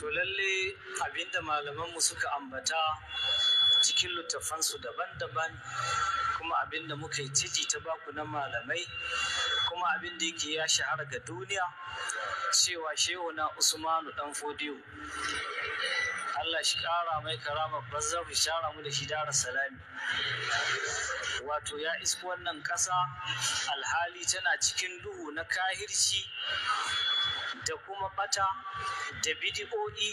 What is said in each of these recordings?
To lalle abinda malamanmu suka ambata cikin littafansu daban-daban, kuma abinda muka yi ciji ta baku na malamai, kuma abinda yake ya shahara ga duniya cewa shehu na Usmanu dan Fodiyo, Allah shi kara mai karama bazzar shara mu da shi dara salami, wato ya isko wannan ƙasa alhali tana cikin duhu na kahirci da kuma bata da bidi'o'i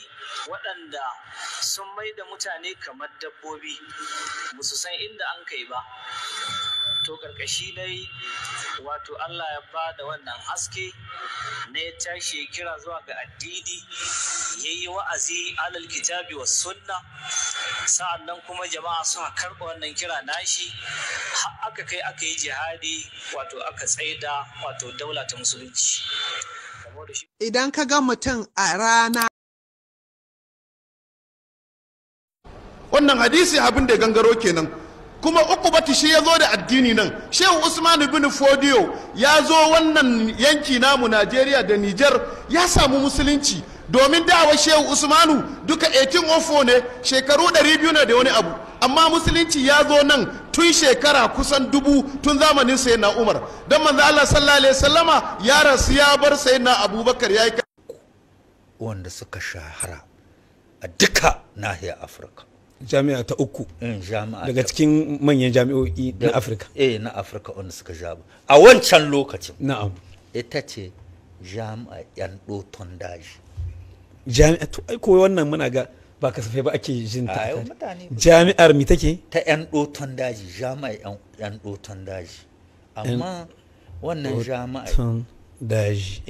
waɗanda sun mai da mutane kamar dabbobi, musu san inda an kai ba. To ƙarƙashi dai wato Allah ya ba da wannan haske na ya tashi ya kira zuwa ga addini, ya yi wa'azi alal kitabi wa sunna, sa'an nan kuma jama'a suka karɓa wannan kira nashi har aka kai aka yi jihadi, wato aka tsaida wato daula ta musulunci. Idan ka ga mutum a rana. Wannan hadisi abin da ya gangaro kenan. Kuma Uqbatu shi ya zo da addini nan. Shehu Usman bin Fodiyo ya zo wannan yanki namu Najeriya da Nijar ya samu musulunci. Domin dawa Shehu Usmanu duka 1804 ne, shekaru 200 ne da wani abu. Amma musulunci ya zo nan tun shekara kusan 1000 tun zamanin sayyidina Umar. Don manzo Allah sallallahu alaihi wasallama ya rasu ya bar sayyidina Abubakar yayi wanda suka shahara a duka nahiyar Afirka. Jami'a ta uku daga cikin manyan jami'o'i na Afirka. Na Afirka wanda suka jaba a wancan lokacin. Na'am. Ita ce jami'a yan doton daji. Jami'a to ai ko wannan muna ga ba kasafai ba ake jin ta. Jami'ar mi take? Ta yan doton daji, jami'a yan doton daji. Amma wannan jami'a daji.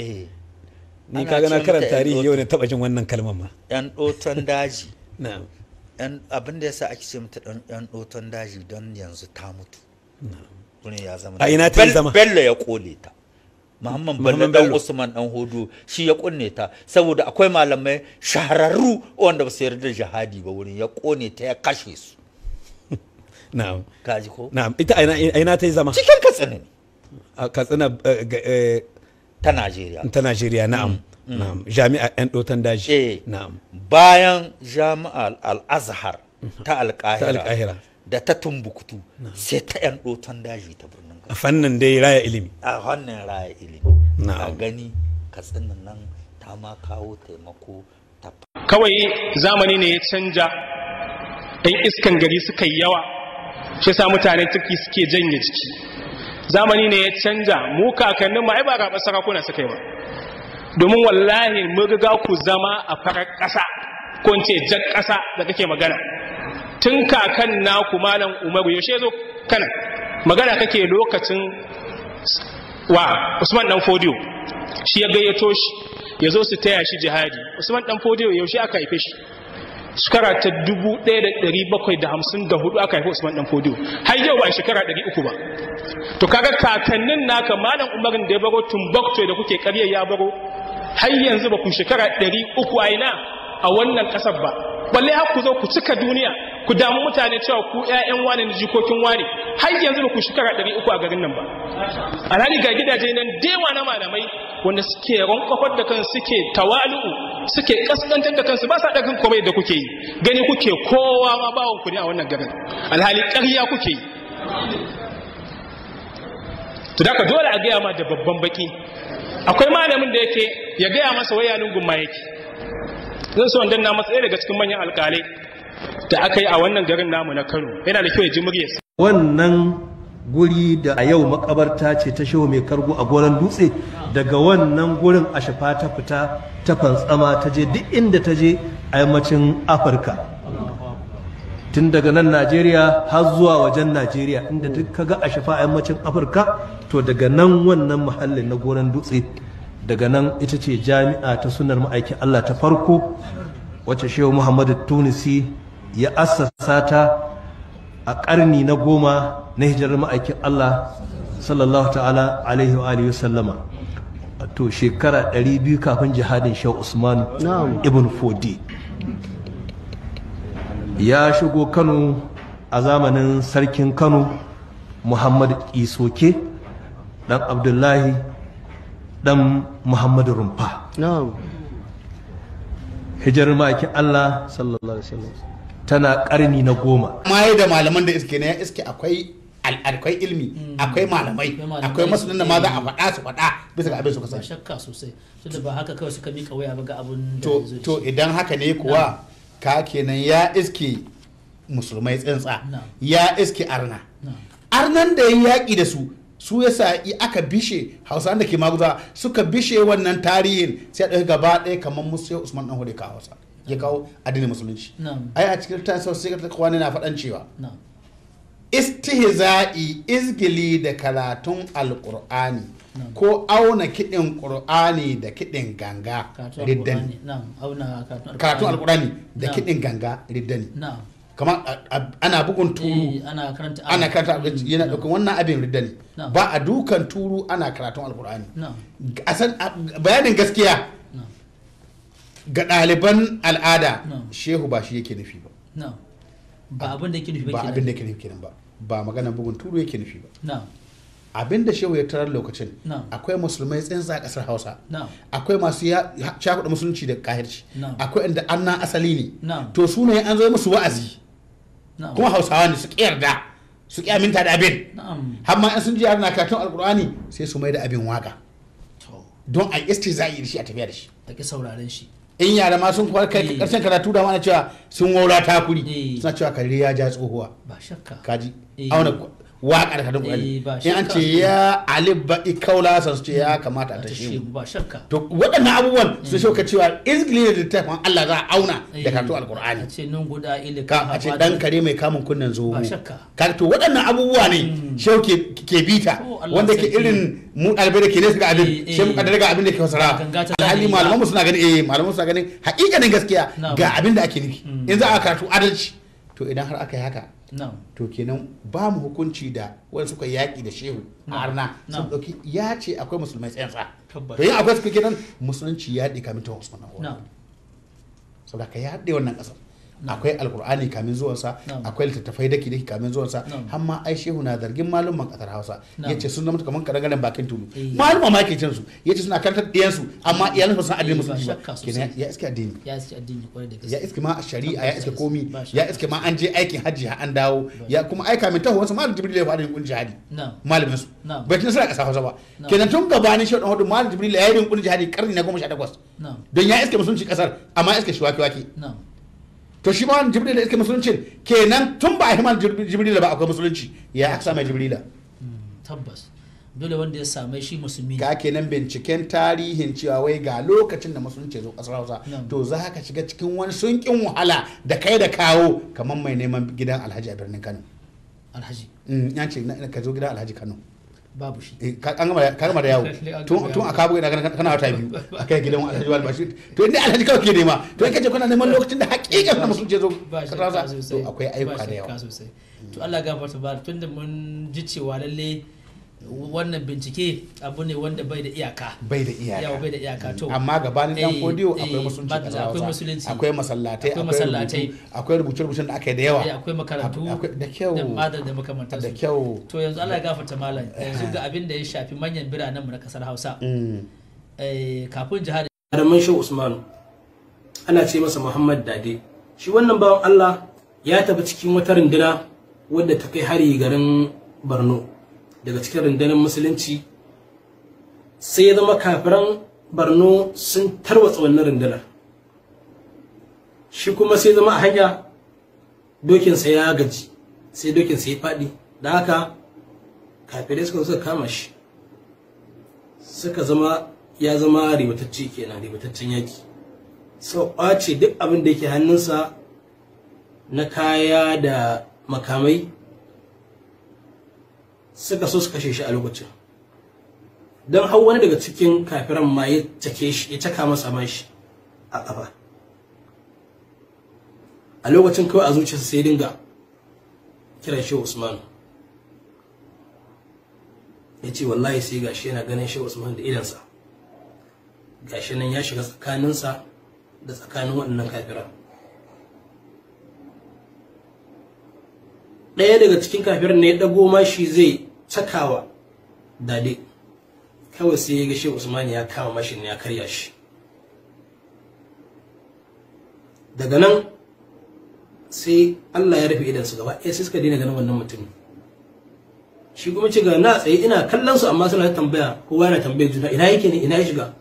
Ni kaga na karanta tarihi yau ne taba jin wannan kalmar ma. Yan doton daji. Na'am. Abin da yasa ake ce mata yan doton daji don yanzu ta mutu. Wani ya zama. A ina ta zama? Bello ya kole ta. Muhammad Bello dan Usman dan Hodo shi ya kunne ta saboda akwai malamai shahararru wanda ba su yarda jihadi ba, wurin ya kone ta ya kashe su. Na'am. Kaji ko? Na'am. Ita aina ta zama? Cikin Katsina ne. A Katsina ta Najeriya. Ta Najeriya, na'am. Na'am. Jami'a yan doton daji. Na'am. Bayan jami'ar Al-Azhar ta Alƙahira da ta Tumbuktu sai ta yan doton daji ta birnin. A fannin dai raya ilimi. A fannin raya ilimi. A gani Katsina nan ta ma kawo taimako ta. Kawai zamani ne ya canja, ɗan iskan gari suka yi yawa, shi sa mutane suke janye jiki. Zamani ne ya canja, mu kakannin ma ai ba raɓar sarakuna suka yi ba. Domin wallahi mun riga ku zama a farar ƙasa, ko in ce jan ƙasa da kake magana. Tun kakan naku Malam Umaru yaushe zo kana magana kake lokacin wa Usman dan Fodiyo shi ya gayyato shi ya zo su taya shi jihadi. Usman dan Fodiyo yaushe aka haife shi? Shekara ta 1754 aka haife Usman dan Fodiyo. Har yau ba shekara 300 ba. To kaga kakannin naka Malam Umarin da ya baro Tumbuktu da kuke ƙarya ya baro, har yanzu ba ku shekara 300 a ina a wannan ƙasar ba. Balle har ku zo ku cika duniya ku damu mutane cewa ku ƴaƴan wane ne jikokin wane, har yanzu ba ku shekara 300 a garin nan ba. Alhali ga gidaje nan dewa na malamai wanda suke rankwafar da kansu, suke tawalu'u, suke kaskantar da kansu, ba sa ɗagan komai da kuke yi, gani kuke kowa ma bawon ku ne a wannan garin, alhali ƙarya kuke yi. To da ka dole a gaya ma da babban baki. Akwai malamin da yake ya gaya masa waya lungun ma yake. Zan so na masa ɗaya daga cikin manyan alƙalai da aka yi a wannan garin namu na Kano, yana da kyau ya ji muryarsa. Wannan guri da a yau makabarta ce ta Shehu Mai Kargo a Goron Dutse, daga wannan gurin Ashafa ta fita ta fantsama ta je duk inda ta je a yammacin Afirka, tun daga nan Najeriya har zuwa wajen Najeriya, inda duk kaga Ashafa a yammacin Afirka to daga nan wannan muhallin na Goron Dutse, daga nan ita ce jami'a ta sunnar ma'aikin Allah ta farko wacce Shehu Muhammadu Tunisi ya assasa ta a ƙarni na 10 na hijirar ma'aikin Allah sallallahu ta'ala alaihi wa alihi sallama, to shekara 200 kafin jihadin Shehu Usman ibn Fodi. Ya shigo Kano a zamanin sarkin Kano Muhammad Isoke dan Abdullahi dan Muhammadu Rumfa. Hijirar ma'aikin Allah sallallahu alaihi wasallam tana karni na 10. Mai da malaman da iske ne iske akwai ilmi, akwai malamai, akwai masanin da ma za a faɗa su faɗa bisa ga abin su kasance. Shakka sosai. Tunda ba haka kawai suka mika waya ba ga abun da to idan haka ne kuwa ka kenan ya iske musulmai tsintsa, ya iske arna. Arnan da yin yaƙi da su yasa aka bishe Hausa da ke maguza suka bishe wannan tarihin sai ɗauki gaba ɗaya kamar musu Usman dan Hode ka Hausa ya kawo addinin musulunci. Ai a cikin tasawuf sai ka kwani na faɗan cewa istihza'i izgili da karatun alqur'ani ko auna kiɗin qur'ani da kiɗin ganga riddani. Karatun alqur'ani da kiɗin ganga riddani. Kama ana bugun turu ana karanta yana daukan wannan abin ridda ne ba a dukan turu ana karatun alkur'ani. Bayanin gaskiya ga ɗaliban al'ada shehu ba shi yake nufi ba, ba abin da yake nufi ba abin da yake nufi kenan ba maganar bugun turu yake nufi ba. Abin da shehu ya tarar lokacin akwai musulmai tsinsa a ƙasar Hausa, akwai masu cakuɗa musulunci da kahirci, akwai inda annan asali ne, to su ne an zo musu wa'azi kuma Hausawa ne su yarda su aminta da abin, har ma in sun ji yaro na karatun alkur'ani sai su mai da abin waka don a istizai da shi a tafiya da shi a ki sauraren shi. In yara ma sun kai karshen karatu da mana cewa sun waura takuri suna cewa kare ya ja tsohuwa ba shakka kaji auna waƙar karatun alkur'ani in an ce ya alif ba'i kaula san su ce ya kamata a tashe mu ba shakka. To waɗannan abubuwan su shauka cewa izgili da littafin Allah za a auna da karatun alkur'ani a ce nun guda ilika a ce dan kare mai kamun kunnen zo ka to waɗannan abubuwa ne shau ke bita wanda ke irin mu ɗalibai da ke nesa ga abin sai mu kaddara ga abin da ke fasara alhali malaman suna ganin malaman suna ganin haƙiƙanin gaskiya ga abin da ake nufi in za a karatu adalci. To idan har aka yi haka to kenan ba mu hukunci da wani suka yaƙi da shehu a arna sun ɗauki ya ce akwai musulmai tsayansa to yin akwai suka kenan musulunci ya ɗi kamin ta Usman na saboda ka ya haɗe wannan ƙasar akwai alkur'ani kamin zuwansa akwai littattafai daki kamin zuwansa har ma ai shehu na zargin malumman ƙasar Hausa yace sun zama kamar karangaren bakin tulu maluma ma ke cin su yace suna karantar diyan su amma iyalan su san addinin musulunci ba kenan ya iske addini kwarai da gaske ya iske ma shari'a ya iske komi ya iske ma an je aikin hajji an dawo ya kuma ai kamin taho wasu malam Jibril ya fara yin jihadi malamin su bai tun sai ƙasar Hausa ba kenan tun gabanin shehu dan hudu malam Jibril ya yi yin jihadi karni na 18 don ya iske musulunci ƙasar amma ya iske shi waki to shi ma Jibril da iske musulunci kenan tun ba a himan Jibril ba akwai musulunci ya aka same Jibril tabbas dole wanda ya same shi musulmi ka kenan binciken tarihin cewa wai ga lokacin da musulunci zo kasar Hausa to za ka shiga cikin wani sunkin wahala da kai da kawo kamar mai neman gidan Alhaji a birnin Kano. Alhaji ya ce ka zo gidan Alhaji Kano babu shi ka gama da yawo tun a kabu ina kana wata biyu a kai gidan Alhaji Walbashi to inda Alhaji kawai ke nema to in kace kuna neman lokacin da hakika na musulunci zo kasar to akwai ayyuka da yawa to Allah gafarta ba tunda mun ji cewa lalle wannan bincike abu ne wanda bai da iyaka yawa bai da iyaka to amma gabanin dan kodiyo akwai musulunci akwai masallatai akwai rubuce-rubucen da aka yi da yawa akwai makarantu da kyau da makamantar da kyau to yanzu Allah ya gafarta malam yanzu ga abin da ya shafi manyan biranen mu na kasar Hausa kafin jihar Haraman Shehu Usman ana ce masa Muhammad Dade shi wannan bawan Allah ya tafi cikin wata runduna wadda ta kai hari garin Borno daga cikin rundunar musulunci sai ya zama kafiran Borno sun tarwatsa wannan rundunar shi kuma sai zama a hanya dokinsa ya gaji sai dokinsa ya faɗi da haka kafirai suka kama shi suka zama ya zama ribatacce kenan ribataccen yaki sau ƙwace duk abin da yake hannunsa na kaya da makamai suka so su kashe shi a lokacin don hau wani daga cikin kafiran ma ya caka masa mashi a ƙafa a lokacin kawai a zuciyarsa sai dinga kiran Shehu Usman ya ce wallahi sai gashi yana ganin Shehu Usman da idansa gashi nan ya shiga tsakaninsa da tsakanin waɗannan kafiran ɗaya daga cikin kafiran ne ya ɗago mashi zai cakawa Dade kawai sai ya ga Shehu Usman ya kama mashin ya karya shi. Daga nan sai Allah ya rufe idansu gaba ɗaya sai suka daina ganin wannan mutumin. Shi kuma ce ga na tsaye ina kallon su amma suna tambaya, kowa yana tambayar juna ina yake ne, ina ya shiga.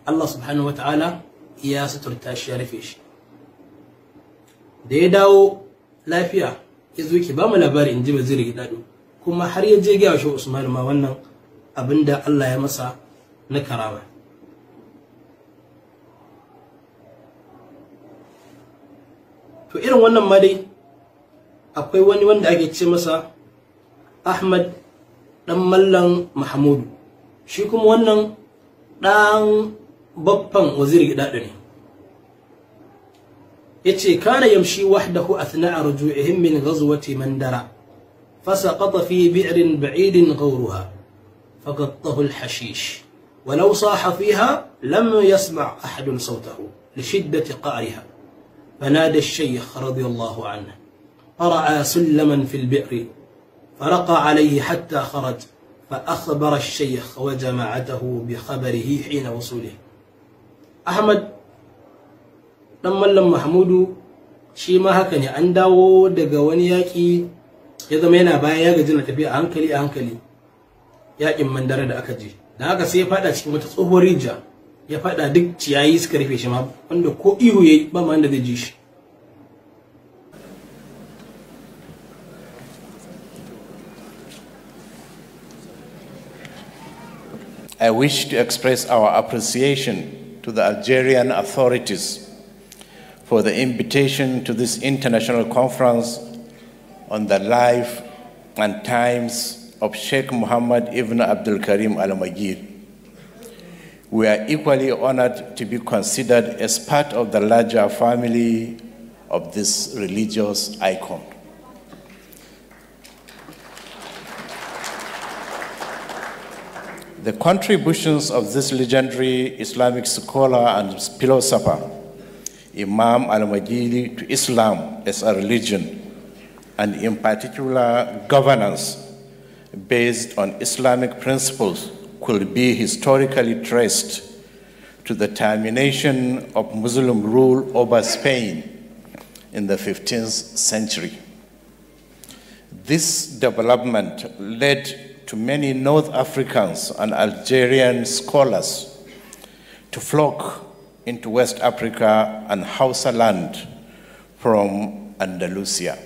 Allah subhanahu wataala ya suturta shi ya rufe shi. Da ya dawo lafiya ya zo ki ba mu labari in ji Waziri Gidado, kuma har ya je ga Shehu Usman ma wannan abinda Allah ya masa na karama. To irin wannan ma dai akwai wani wanda ake ce masa Ahmad dan Mallan Mahmudu, shi kuma wannan dan baffan Waziri Gidado ne. yace kana yamshi wahdahu athna'a ruju'ihim min ghazwati Mandara fasaqata fi bi'rin ba'idin ghawruha faqattahu al-hashish ولو صاح فيها لم يسمع أحد صوته لشدة قعرها فنادى الشيخ رضي الله عنه فرعى سلما في البئر فرقى عليه حتى خرج فأخبر الشيخ وجماعته بخبره حين وصوله. أحمد dan Mallam Mahmudu shi ma haka ne, an dawo daga wani yaƙi ya zama yana baya ya gaji na tafiya a hankali yaƙin Mandara da aka je, da haka sai ya fada cikin wata tsohuwar rijiya, ya fada duk ciyayi suka rufe shi ma, wanda ko ihu yayi ba ma wanda zai ji shi. I wish to express our appreciation to the Algerian authorities for the invitation to this international conference on the life and times of Sheikh Muhammad ibn Abdul Karim al-Magid. We are equally honored to be considered as part of the larger family of this religious icon. The contributions of this legendary Islamic scholar and philosopher, Imam al-Magidi, to Islam as a religion, and in particular governance based on Islamic principles, could be historically traced to the termination of Muslim rule over Spain in the 15th century. This development led to many North Africans and Algerian scholars to flock into West Africa and Hausa land from Andalusia.